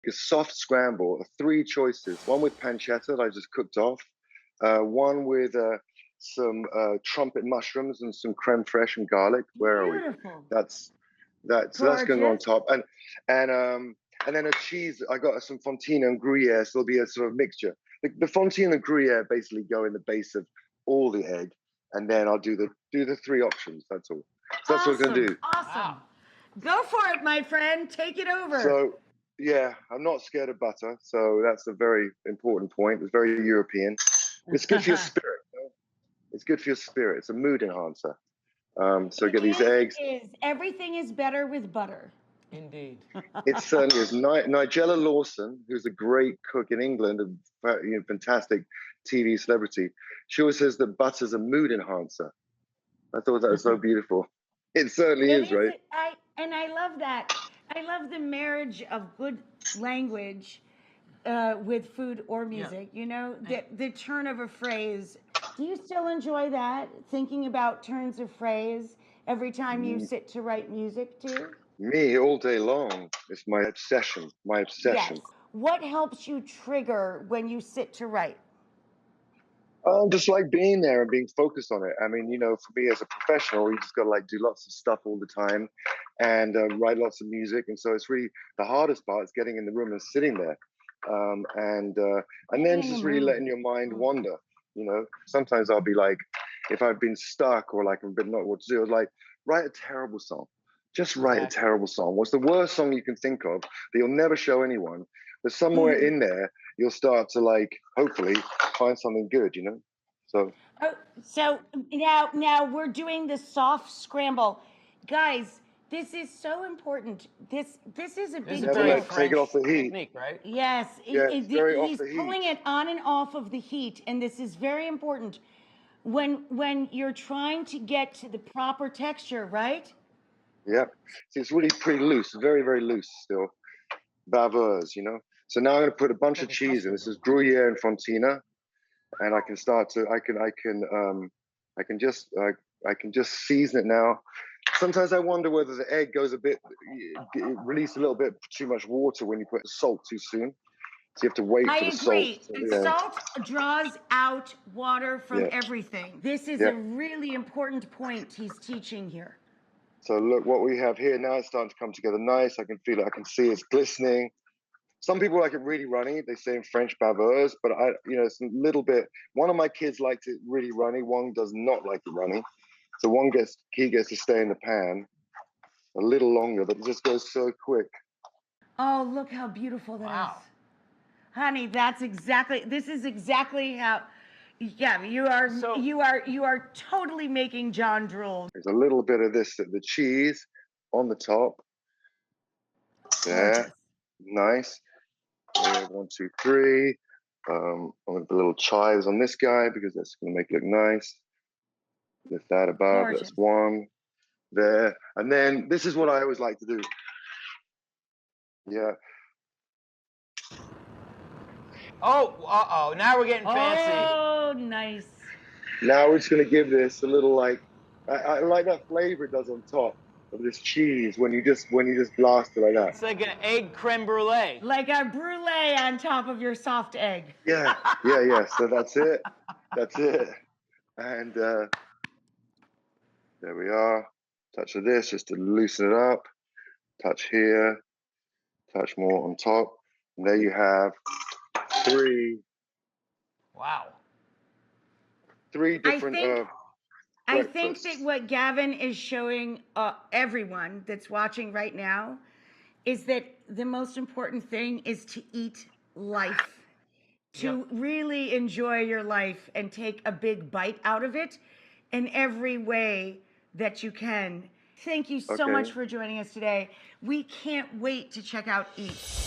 a soft scramble, 3 choices. One with pancetta that I just cooked off, one with some trumpet mushrooms and some creme fraiche and garlic. Where are we? Beautiful. So that's going to go on top, and then a cheese. I got some fontina and Gruyere, so there'll be a sort of mixture. The fontina and Gruyere basically go in the base of all the egg, and then I'll do the 3 options. That's all. So that's what we're going to do. Awesome. Wow. Go for it, my friend. Take it over. So, yeah, I'm not scared of butter. So that's a very important point. It's very European. It's good for your spirit. You know? It's good for your spirit. It's a mood enhancer. So get these eggs. Everything is better with butter. Indeed. It certainly is. Nigella Lawson, who's a great cook in England, a fantastic TV celebrity, she always says that butter's a mood enhancer. I thought that was so beautiful. It certainly is, right? I love that. I love the marriage of good language with food or music. Yeah. You know, the turn of a phrase. Do you still enjoy that? Thinking about turns of phrase every time you sit to write music too? Me, all day long. It's my obsession. Yes. What helps you trigger when you sit to write? Just like being there and being focused on it. I mean, you know, for me as a professional, you just got to like do lots of stuff all the time and write lots of music. And so it's really the hardest part is getting in the room and sitting there. And then just really letting your mind wander. You know, sometimes I'll be like, if I've been stuck or like I've been not what to do, like write a terrible song. Just write a terrible song. What's the worst song you can think of that you'll never show anyone? But somewhere in there, you'll start to like, hopefully, find something good, you know? So now we're doing the soft scramble. Guys, this is so important. This is a big deal. Take it off the heat. Technique, right? Yes. Yeah, he's pulling it on and off of the heat, and this is very important. When you're trying to get to the proper texture, right? Yep. See, it's really pretty loose, very, very loose still. Baveuse, you know? So now I'm going to put a bunch of cheese in. This is Gruyere and Fontina. And I can start to, I can just season it now. Sometimes I wonder whether the egg goes release a little bit too much water when you put the salt too soon. So you have to wait for the salt. I agree. Salt draws out water from everything. This is a really important point he's teaching here. So look what we have here now. It's starting to come together nice. I can feel it. I can see it's glistening. Some people like it really runny. They say in French baveuse, but it's a little bit. One of my kids likes it really runny. One does not like it runny. So he gets to stay in the pan a little longer, but it just goes so quick. Oh, look how beautiful that is. Honey, this is exactly how, you are totally making John drool. There's a little bit of the cheese on the top. There. Gorgeous. Nice. 1, 2, 3. I'm going to put little chives on this guy because that's going to make it look nice. Lift that above. Gorgeous. That's one. There. And then this is what I always like to do. Yeah. Oh, now we're getting fancy. Oh, nice. Now we're just going to give this a little like, I like that flavor it does on top of this cheese when you just blast it like that. It's like an egg creme brulee. Like a brulee on top of your soft egg. Yeah. So that's it. And there we are. Touch of this just to loosen it up. Touch here. Touch more on top. And there you have 3. Wow. 3 different. I think that what Gavin is showing everyone that's watching right now is that the most important thing is to eat life, to really enjoy your life and take a big bite out of it in every way that you can. Thank you so much for joining us today. We can't wait to check out Eat.